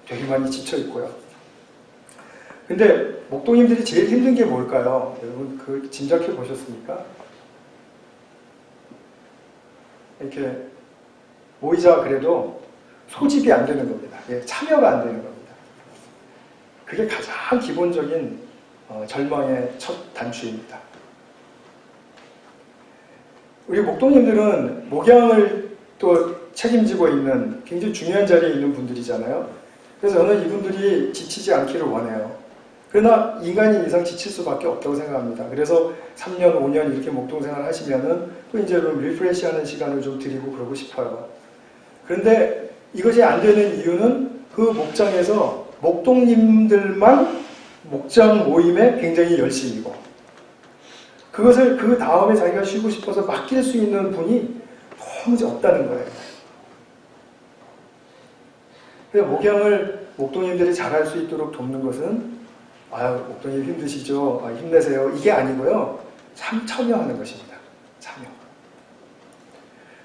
A: 되게 많이 지쳐있고요. 근데 목동님들이 제일 힘든 게 뭘까요? 여러분 그 짐작해 보셨습니까? 이렇게 모이자 그래도 소집이 안 되는 겁니다. 참여가 안 되는 겁니다. 그게 가장 기본적인 절망의 첫 단추입니다. 우리 목동님들은 목양을 또 책임지고 있는 굉장히 중요한 자리에 있는 분들이잖아요. 그래서 저는 이분들이 지치지 않기를 원해요. 그러나 인간이 이상 지칠 수밖에 없다고 생각합니다. 그래서 3년, 5년 이렇게 목동생활 하시면은 또 이제 좀 리프레시 하는 시간을 좀 드리고 그러고 싶어요. 그런데 이것이 안 되는 이유는 그 목장에서 목동님들만 목장 모임에 굉장히 열심이고 그것을 그 다음에 자기가 쉬고 싶어서 맡길 수 있는 분이 도무지 없다는 거예요. 그래서 목양을 목동님들이 잘할 수 있도록 돕는 것은 목동님 힘드시죠? 힘내세요. 이게 아니고요. 참여하는 것입니다. 참여.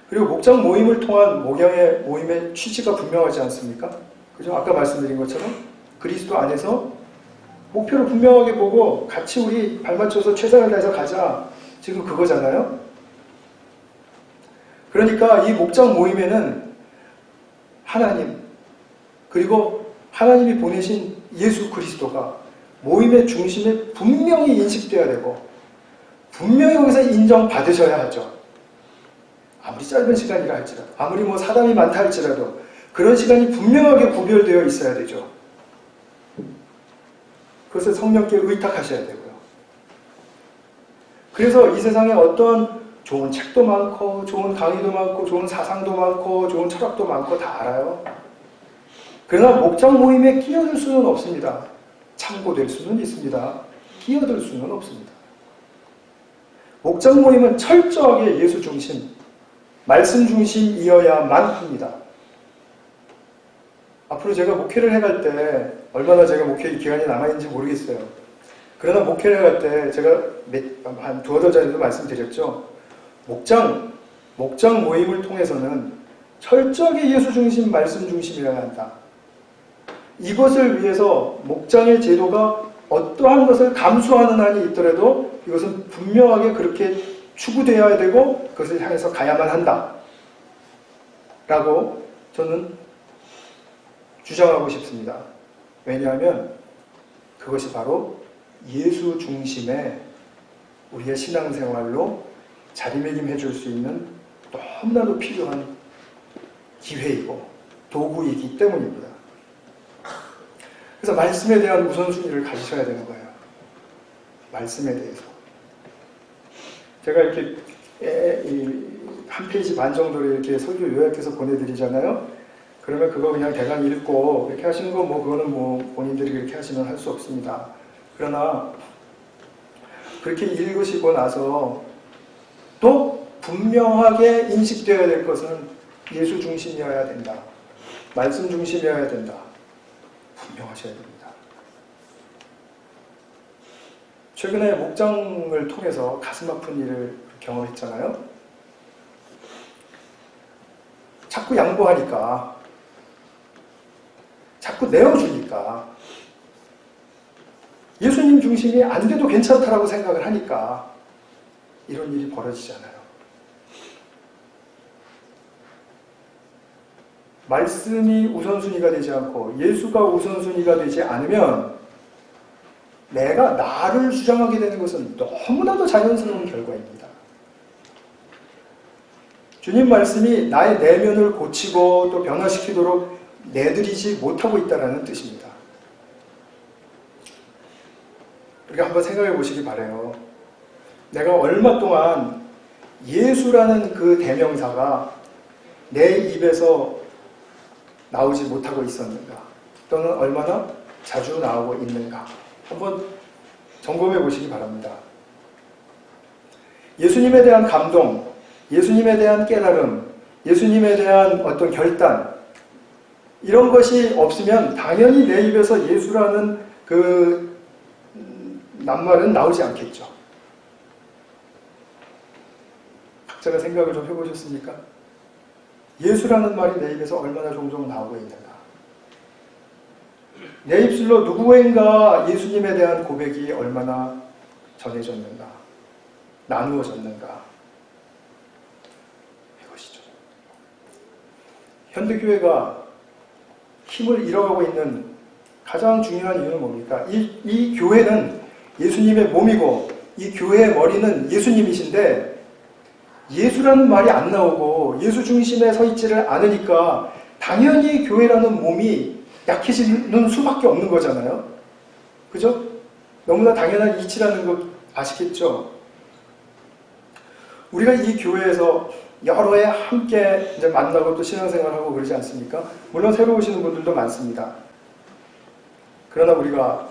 A: 그리고 목장 모임을 통한 목양의 모임의 취지가 분명하지 않습니까? 그죠? 아까 말씀드린 것처럼 그리스도 안에서 목표를 분명하게 보고 같이 우리 발맞춰서 최선을 다해서 가자. 지금 그거잖아요. 그러니까 이 목장 모임에는 하나님 그리고 하나님이 보내신 예수 그리스도가 모임의 중심에 분명히 인식되어야 되고 분명히 거기서 인정받으셔야 하죠. 아무리 짧은 시간이라 할지라도 아무리 뭐 사람이 많다 할지라도 그런 시간이 분명하게 구별되어 있어야 되죠. 그것을 성령께 의탁하셔야 되고요. 그래서 이 세상에 어떤 좋은 책도 많고 좋은 강의도 많고 좋은 사상도 많고 좋은 철학도 많고 다 알아요. 그러나 목장 모임에 끼어들 수는 없습니다. 참고될 수는 있습니다. 끼어들 수는 없습니다. 목장 모임은 철저하게 예수 중심, 말씀 중심이어야만 합니다. 앞으로 제가 목회를 해갈 때 얼마나 제가 목회 기간이 남아있는지 모르겠어요. 그러나 목회를 해갈 때 제가 한 두어 달 전에도 말씀드렸죠. 목장 모임을 통해서는 철저하게 예수 중심, 말씀 중심이어야 한다. 이것을 위해서 목장의 제도가 어떠한 것을 감수하는 한이 있더라도 이것은 분명하게 그렇게 추구되어야 되고 그것을 향해서 가야만 한다. 라고 저는 주장하고 싶습니다. 왜냐하면 그것이 바로 예수 중심의 우리의 신앙생활로 자리매김해 줄 수 있는 너무나도 필요한 기회이고 도구이기 때문입니다. 그래서 말씀에 대한 우선순위를 가지셔야 되는 거예요. 말씀에 대해서. 제가 이렇게 한 페이지 반 정도를 이렇게 설교 요약해서 보내드리잖아요. 그러면 그거 그냥 대강 읽고 이렇게 하시는 거 뭐 그거는 뭐 본인들이 그렇게 하시면 할 수 없습니다. 그러나 그렇게 읽으시고 나서 또 분명하게 인식되어야 될 것은 예수 중심이어야 된다. 말씀 중심이어야 된다. 분명하셔야 됩니다. 최근에 목장을 통해서 가슴 아픈 일을 경험했잖아요. 자꾸 양보하니까, 자꾸 내어주니까, 예수님 중심이 안 돼도 괜찮다라고 생각을 하니까 이런 일이 벌어지잖아요. 말씀이 우선순위가 되지 않고 예수가 우선순위가 되지 않으면 내가 나를 주장하게 되는 것은 너무나도 자연스러운 결과입니다. 주님 말씀이 나의 내면을 고치고 또 변화시키도록 내드리지 못하고 있다는 뜻입니다. 우리가 한번 생각해 보시기 바라요. 내가 얼마 동안 예수라는 그 대명사가 내 입에서 나오지 못하고 있었는가? 또는 얼마나 자주 나오고 있는가? 한번 점검해 보시기 바랍니다. 예수님에 대한 감동, 예수님에 대한 깨달음, 예수님에 대한 어떤 결단, 이런 것이 없으면 당연히 내 입에서 예수라는 그 낱말은 나오지 않겠죠. 각자가 생각을 좀 해보셨습니까? 예수라는 말이 내 입에서 얼마나 종종 나오고 있는가? 내 입술로 누구인가 예수님에 대한 고백이 얼마나 전해졌는가? 나누어졌는가? 이것이죠. 현대교회가 힘을 잃어가고 있는 가장 중요한 이유는 뭡니까? 이 교회는 예수님의 몸이고 이 교회의 머리는 예수님이신데 예수라는 말이 안 나오고 예수 중심에 서 있지를 않으니까 당연히 교회라는 몸이 약해지는 수밖에 없는 거잖아요. 그죠? 너무나 당연한 이치라는 거 아시겠죠? 우리가 이 교회에서 여러 해 함께 이제 만나고 또 신앙생활하고 그러지 않습니까? 물론 새로 오시는 분들도 많습니다. 그러나 우리가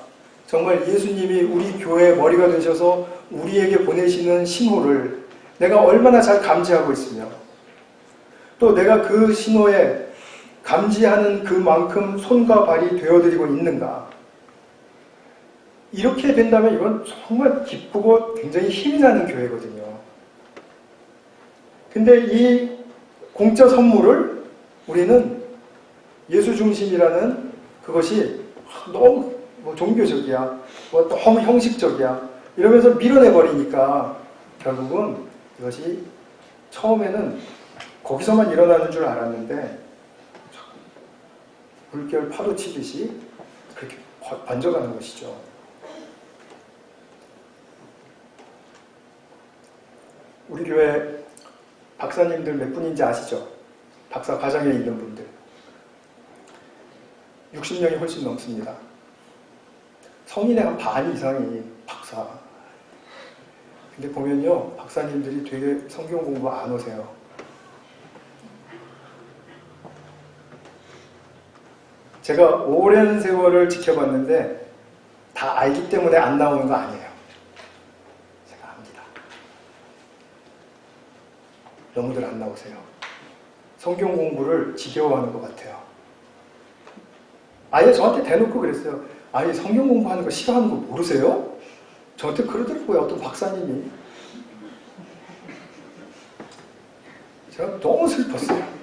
A: 정말 예수님이 우리 교회의 머리가 되셔서 우리에게 보내시는 신호를 내가 얼마나 잘 감지하고 있으며 또 내가 그 신호에 감지하는 그만큼 손과 발이 되어드리고 있는가. 이렇게 된다면 이건 정말 기쁘고 굉장히 힘이 나는 교회거든요. 근데 이 공짜 선물을 우리는 예수 중심이라는 그것이 너무 종교적이야, 너무 형식적이야 이러면서 밀어내버리니까 결국은 이것이 처음에는 거기서만 일어나는 줄 알았는데 물결 파도 치듯이 그렇게 번져가는 것이죠. 우리 교회 박사님들 몇 분인지 아시죠? 박사 과정에 있는 분들 60명이 훨씬 넘습니다. 성인의 한 반 이상이 박사. 근데 보면요, 박사님들이 되게 성경 공부 안 오세요. 제가 오랜 세월을 지켜봤는데 다 알기 때문에 안 나오는 거 아니에요. 제가 압니다. 너무들 안 나오세요. 성경 공부를 지겨워하는 것 같아요. 아예 저한테 대놓고 그랬어요. 아예 성경 공부하는 거 싫어하는 거 모르세요? 저한테 그러더라고요. 어떤 박사님이. 제가 너무 슬펐어요.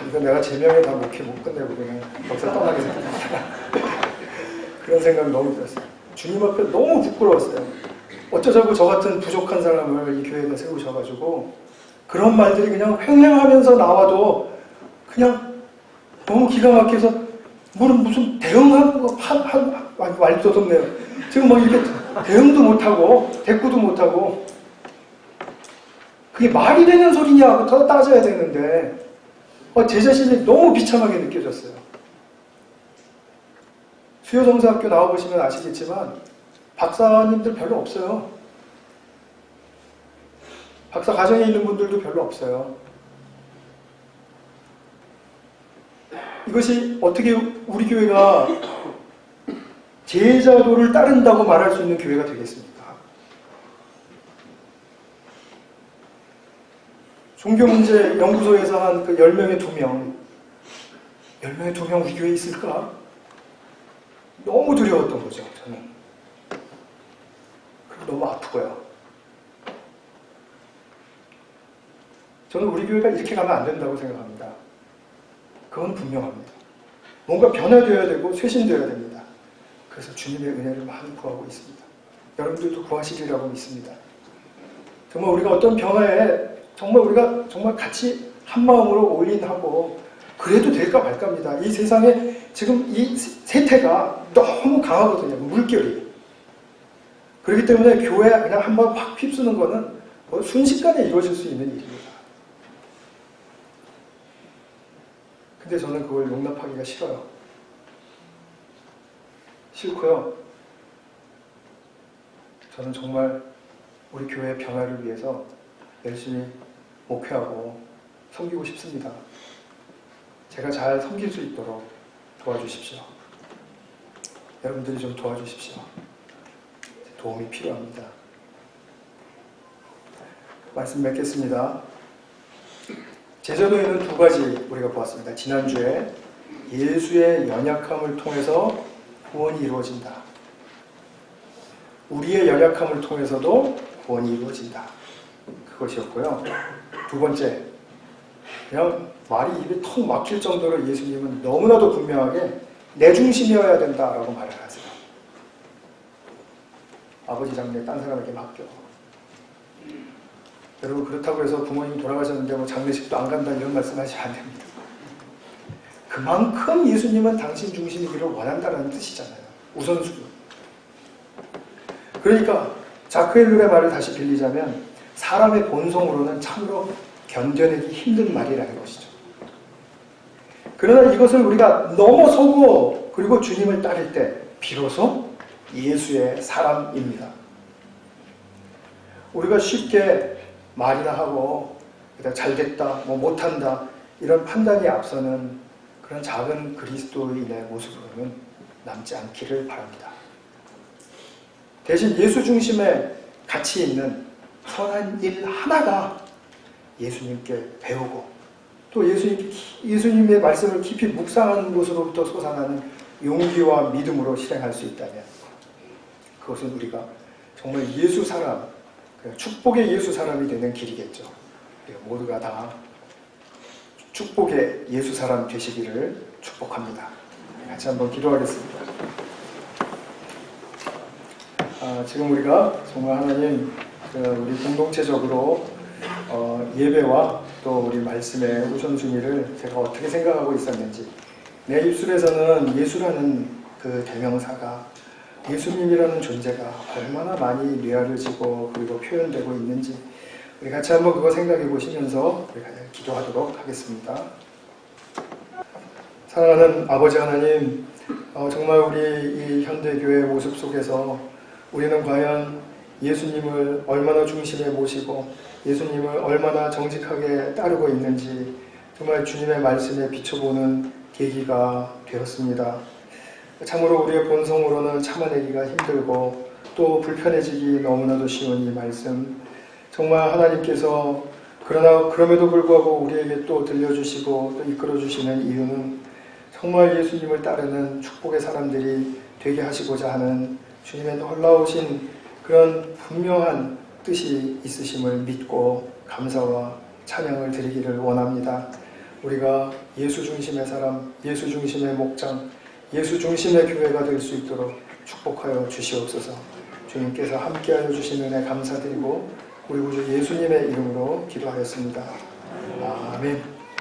A: 이거 내가 제명에 다 목회 못 끝내고 그냥 박사 떠나게 생겼다. 그런 생각이 너무 들었어요. 주님 앞에 너무 부끄러웠어요. 어쩌자고 저 같은 부족한 사람을 이 교회에다 세우셔가지고 그런 말들이 그냥 횡행하면서 나와도 그냥 너무 기가 막혀서 무슨 대응하고 말도 없네요. 지금 막 이렇게 대응도 못하고 대꾸도 못하고 그게 말이 되는 소리냐부터 따져야 되는데 제 자신이 너무 비참하게 느껴졌어요. 수요성서학교 나와보시면 아시겠지만 박사님들 별로 없어요. 박사 과정에 있는 분들도 별로 없어요. 이것이 어떻게 우리 교회가 제자도를 따른다고 말할 수 있는 교회가 되겠습니까? 종교문제 연구소에서 한 그 10명에 2명, 10명에 2명 우리 교회에 있을까? 너무 두려웠던 거죠, 저는. 그리고 너무 아프고요. 저는 우리 교회가 이렇게 가면 안 된다고 생각합니다. 그건 분명합니다. 뭔가 변화되어야 되고 쇄신되어야 됩니다. 그래서 주님의 은혜를 많이 구하고 있습니다. 여러분들도 구하시리라고 믿습니다. 정말 우리가 어떤 변화에 정말 우리가 정말 같이 한 마음으로 올인하고 그래도 될까 말까입니다. 이 세상에 지금 이 세태가 너무 강하거든요. 물결이. 그렇기 때문에 교회에 그냥 한번 확 휩쓰는 거는 순식간에 이루어질 수 있는 일입니다. 근데 저는 그걸 용납하기가 싫어요. 싫고요. 저는 정말 우리 교회의 변화를 위해서 열심히 목회하고 섬기고 싶습니다. 제가 잘 섬길 수 있도록 도와주십시오. 여러분들이 좀 도와주십시오. 도움이 필요합니다. 말씀 맺겠습니다. 제자도에는 2가지 우리가 보았습니다. 지난주에 예수의 연약함을 통해서 구원이 이루어진다. 우리의 연약함을 통해서도 구원이 이루어진다. 그것이었고요. 2번째, 그냥 말이 입에 턱 막힐 정도로 예수님은 너무나도 분명하게 내 중심이어야 된다라고 말을 하세요. 아버지 장례 딴 사람에게 맡겨. 여러분 그렇다고 해서 부모님 돌아가셨는데 뭐 장례식도 안 간다 이런 말씀하시면 안 됩니다. 그만큼 예수님은 당신 중심이기를 원한다는 뜻이잖아요. 우선순위. 그러니까 자크엘룰의 말을 다시 빌리자면 사람의 본성으로는 참으로 견뎌내기 힘든 말이라는 것이죠. 그러나 이것을 우리가 넘어서고 그리고 주님을 따를 때 비로소 예수의 사람입니다. 우리가 쉽게 말이나 하고 잘됐다, 뭐 못한다 이런 판단이 앞서는 그런 작은 그리스도인의 모습으로는 남지 않기를 바랍니다. 대신 예수 중심에 가치 있는 선한 일 하나가 예수님께 배우고 또 예수님의 말씀을 깊이 묵상하는 곳으로부터 솟아나는 용기와 믿음으로 실행할 수 있다면 그것은 우리가 정말 예수 사람, 축복의 예수 사람이 되는 길이겠죠. 우리가 모두가 다 축복의 예수 사람 되시기를 축복합니다. 같이 한번 기도하겠습니다. 지금 우리가 정말 하나님 우리 공동체적으로 예배와 또 우리 말씀의 우선순위를 제가 어떻게 생각하고 있었는지 내 입술에서는 예수라는 그 대명사가 예수님이라는 존재가 얼마나 많이 뇌아려지고 그리고 표현되고 있는지 우리 같이 한번 그거 생각해 보시면서 우리가 기도하도록 하겠습니다. 사랑하는 아버지 하나님, 정말 우리 이 현대교회 모습 속에서 우리는 과연 예수님을 얼마나 중심에 모시고 예수님을 얼마나 정직하게 따르고 있는지 정말 주님의 말씀에 비춰보는 계기가 되었습니다. 참으로 우리의 본성으로는 참아내기가 힘들고 또 불편해지기 너무나도 쉬운 이 말씀 정말 하나님께서 그럼에도 불구하고 우리에게 또 들려주시고 또 이끌어주시는 이유는 정말 예수님을 따르는 축복의 사람들이 되게 하시고자 하는 주님의 놀라우신 그런 분명한 뜻이 있으심을 믿고 감사와 찬양을 드리기를 원합니다. 우리가 예수 중심의 사람, 예수 중심의 목장, 예수 중심의 교회가 될 수 있도록 축복하여 주시옵소서. 주님께서 함께하여 주신 은혜 감사드리고 우리 구주 예수님의 이름으로 기도하였습니다. 아멘.